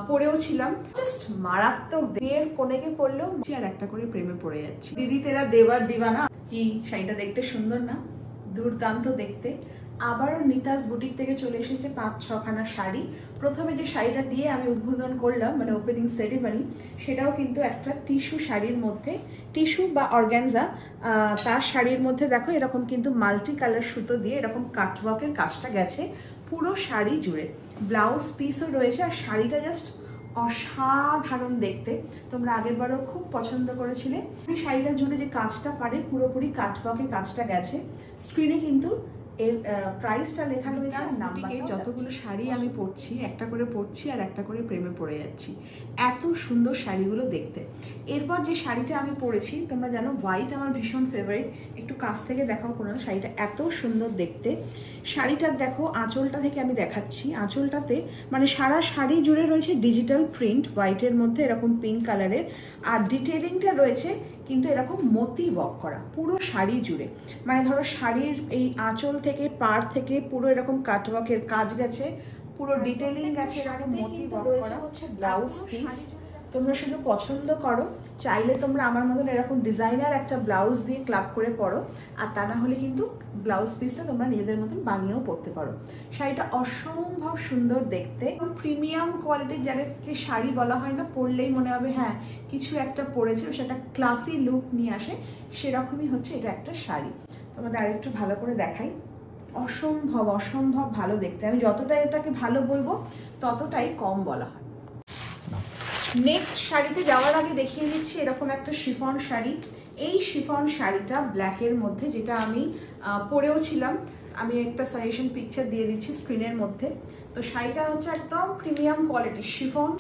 পরেও ছিলাম, জাস্ট মারাত্মক। বিয়ের কোণেকে পড়লেও আর একটা করে প্রেমে পড়ে যাচ্ছি। দিদি তেরা দেওয়ার দিওয়ানা। কি শাড়িটা দেখতে সুন্দর না? দুর্দান্ত দেখতে। আবারও নিতাস বুটিক থেকে চলে এসেছে 5-6খানা শাড়ি। প্রথমে যে শাড়িটা দিয়ে আমি উদ্বোধন করলাম, মানে ওপেনিং সেরিমনি, সেটাও কিন্তু একটা টিস্যু শাড়ির মধ্যে, টিস্যু বা অর্গ্যানজা, তার শাড়ির মধ্যে দেখো এরকম কিন্তু মাল্টি কালার সুতো দিয়ে এরকম কাটওয়ার্কের কাজটা গেছে পুরো শাড়ি জুড়ে। ব্লাউজ পিসও রয়েছে, আর শাড়িটা জাস্ট অসাধারণ দেখতে। তোমরা আগেরবারও খুব পছন্দ করেছিলে। শাড়িটা জুড়ে যে কাজটা পারে পুরোপুরি কাটওয়ার্কে কাজটা গেছে। স্ক্রিনে কিন্তু এর প্রাইসটা লেখা রয়েছে। যতগুলো শাড়ি আমি পরছি, একটা করে পরছি আর একটা করে প্রেমে পড়ে যাচ্ছি। এত সুন্দর শাড়িগুলো দেখতে। এরপর যে শাড়িটা আমি পরেছি, তোমরা জানো হোয়াইট আমার ভীষণ ফেভারিট। একটু কাছ থেকে দেখাও কোনো শাড়িটা, এত সুন্দর দেখতে। শাড়িটার দেখো আঁচলটা থেকে আমি দেখাচ্ছি। আঁচলটাতে মানে সারা শাড়ি জুড়ে রয়েছে ডিজিটাল প্রিন্ট হোয়াইটের মধ্যে এরকম পিঙ্ক কালারের, আর ডিটেলিংটা রয়েছে কিন্তু এরকম মতি ওয়ার্ক করা পুরো শাড়ি জুড়ে। মানে ধরো শাড়ির এই আঁচল থেকে পাড় থেকে পুরো এরকম কাটওয়ার্কের কাজ গেছে, পুরো ডিটেলিং গেছে, এরকম মতি ওয়ার্ক করা। হচ্ছে ব্লাউজ পিস। তোমরা শুধু পছন্দ করো, চাইলে তোমরা আমার মতন এরকম ডিজাইনার একটা ব্লাউজ দিয়ে ক্লাব করে পরো, আর তা না হলে কিন্তু ব্লাউজ পিসটা তোমরা নিজেদের মতন বানিয়েও পরতে পারো। শাড়িটা অসম্ভব সুন্দর দেখতে। প্রিমিয়াম কোয়ালিটির যাদেরকে শাড়ি বলা হয় না, পরলেই মনে হবে হ্যাঁ কিছু একটা পরেছে, সেটা ক্লাসি লুক নিয়ে আসে, সেরকমই হচ্ছে এটা একটা শাড়ি। তোমাদের আরেকটু ভালো করে দেখাই। অসম্ভব অসম্ভব ভালো দেখতে। আমি যতটা এটাকে ভালো বলবো ততটাই কম বলা হয়। নেক্সট শাড়িতে যাওয়ার আগে দেখিয়ে দিচ্ছি এরকম একটা শিফন শাড়ি। এই শিফন শাড়িটা ব্ল্যাকের মধ্যে, যেটা আমি পরেও ছিলাম। আমি একটা সাজেশন পিকচার দিয়ে দিচ্ছি স্ক্রিনের মধ্যে। তো শাড়িটা হচ্ছে একদম প্রিমিয়াম কোয়ালিটির শিফন,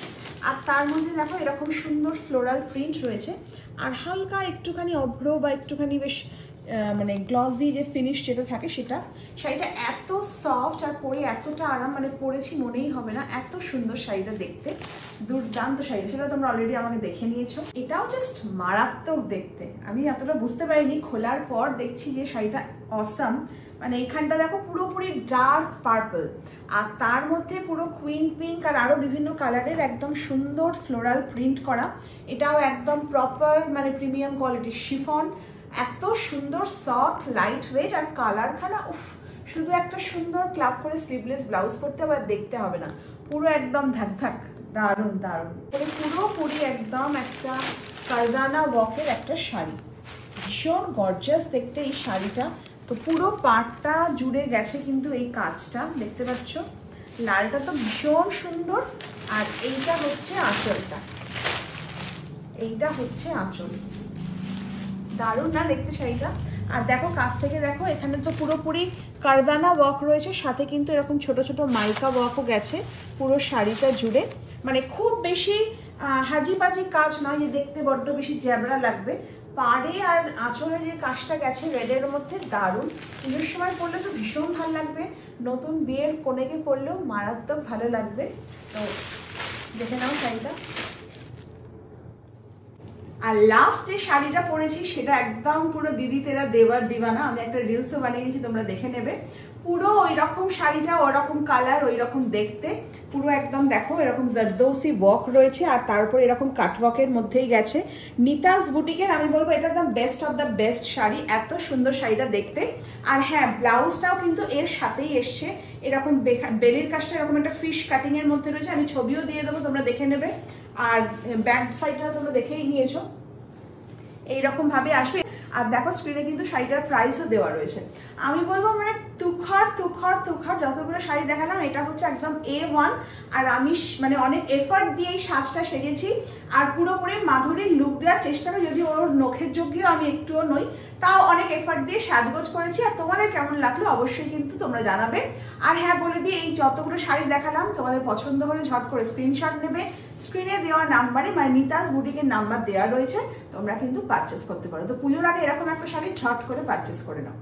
আর তার মধ্যে দেখো এরকম সুন্দর ফ্লোরাল প্রিন্ট রয়েছে, আর হালকা একটুখানি অভ্র বা একটুখানি বেশ মানে গ্লসি যে ফিনিশ যেটা থাকে সেটা। শাড়িটা এত সফট আর পরে এতটা আরাম, মানে পরেছি মনেই হবে না, এত সুন্দর শাড়িটা দেখতে। দুর্দান্ত শাড়ি, সেটা তোমরা অলরেডি আমাকে দেখে নিয়েছো। এটাও জাস্ট মারাত্মক দেখতে। আমি এতটা বুঝতে পারিনি, খোলার পর দেখছি যে শাড়িটা অসাম। মানে এখানটা দেখো পুরোপুরি ডার্ক পার্পল, আর তার মধ্যে পুরো কুইন পিঙ্ক আর আরো বিভিন্ন কালারের একদম সুন্দর ফ্লোরাল প্রিন্ট করা। এটাও একদম প্রপার মানে প্রিমিয়াম কোয়ালিটির শিফন। এত সুন্দর সফট লাইট ওয়েট, আর কালারখানা উফ, শুধু একটা সুন্দর ক্লাব করে স্লিভলেস ব্লাউজ পরতে হবে, দেখতে হবে না, পুরো একদম ধাক ধাক, দারুণ দারুণ। পুরোপুরি একদম একটা কারদানা ওয়ার্কের একটা শাড়ি, ভীষণ গর্জিয়াস দেখতে এই শাড়িটা। তো পুরো পাড়টা জুড়ে গেছে কিন্তু এই কাজটা, দেখতে পাচ্ছ। লালটা তো ভীষণ সুন্দর, আর এইটা হচ্ছে আঁচলটা, এইটা হচ্ছে আঁচল। দারুণ না দেখতে শাড়িটা? আর দেখো কাছ থেকে দেখো, এখানে তো পুরোপুরি কারদানা ওয়ার্ক রয়েছে, সাথে কিন্তু এরকম ছোট ছোট মাইকা ওয়ার্কও গেছে পুরো শাড়িটা জুড়ে। মানে খুব বেশি হাজিবাজি কাজ নয় যে দেখতে বড্ড বেশি জ্যাবরা লাগবে। পাড়ে আর আঁচলে যে কাজটা গেছে রেডের মধ্যে, দারুণ। পুজোর সময় পরলে তো ভীষণ ভালো লাগবে, নতুন বিয়ের কোণেকে পরলেও মারাত্মক ভালো লাগবে। তো দেখে নাও শাড়িটা। আর লাস্ট যে শাড়িটা পরেছি সেটা একদম পুরো দিদি তেরা দেওয়ার দিওয়ানা। আমি একটা রিলসও বানিয়ে নিয়েছি, তোমরা দেখে নেবে। পুরো ওই রকম শাড়িটা, ওরকম কালার, ওই রকম দেখতে, পুরো একদম দেখো এরকম জারদৌসি ওয়ার্ক রয়েছে, আর তারপর এরকম কাটওয়ার্কের মধ্যেই গেছে। নিতাস বুটিকের আমি বলবো এটা একদম best of the best sari, এত সুন্দর শাড়িটা দেখতে। আর হ্যাঁ, ব্লাউজটাও কিন্তু এর সাথেই এসছে, এরকম বেলির কাজটা এরকম একটা ফিশ কাটিং এর মধ্যে রয়েছে। আমি ছবিও দিয়ে দেবো, তোমরা দেখে নেবে। আর ব্যাক সাইডটা তোমরা দেখেই নিয়েছো, এইরকম ভাবে আসবে। আর দেখো স্ক্রিনে কিন্তু শাড়িটার প্রাইসও দেওয়া রয়েছে। আমি বলবো মানে তুখর তুখর তুখর যতগুলো শাড়ি দেখালাম, এটা হচ্ছে একদম A1। আর আমি মানে অনেক এফর্ট দিয়ে এই সাজটা সেজেছি, আর পুরোপুরি মাধুরীর লুক দেওয়ার চেষ্টা করি। যদি ওর নখের যোগ্য আমি একটুও নই, তাও অনেক এফর্ট দিয়ে সাজগোজ করেছি। আর তোমাদের কেমন লাগলো অবশ্যই কিন্তু তোমরা জানাবে। আর হ্যাঁ, বলে দিয়ে এই যতগুলো শাড়ি দেখালাম তোমাদের পছন্দ হলে ঝট করে স্ক্রিনশট নেবে। স্ক্রিনে দেওয়া নাম্বারে মানে নিতাস বুটিকের নাম্বার দেওয়া রয়েছে, তোমরা কিন্তু পারচেস করতে পারো। তো পুজোর আগে এরকম একটা শাড়ি ঝট করে পারচেস করে নাও।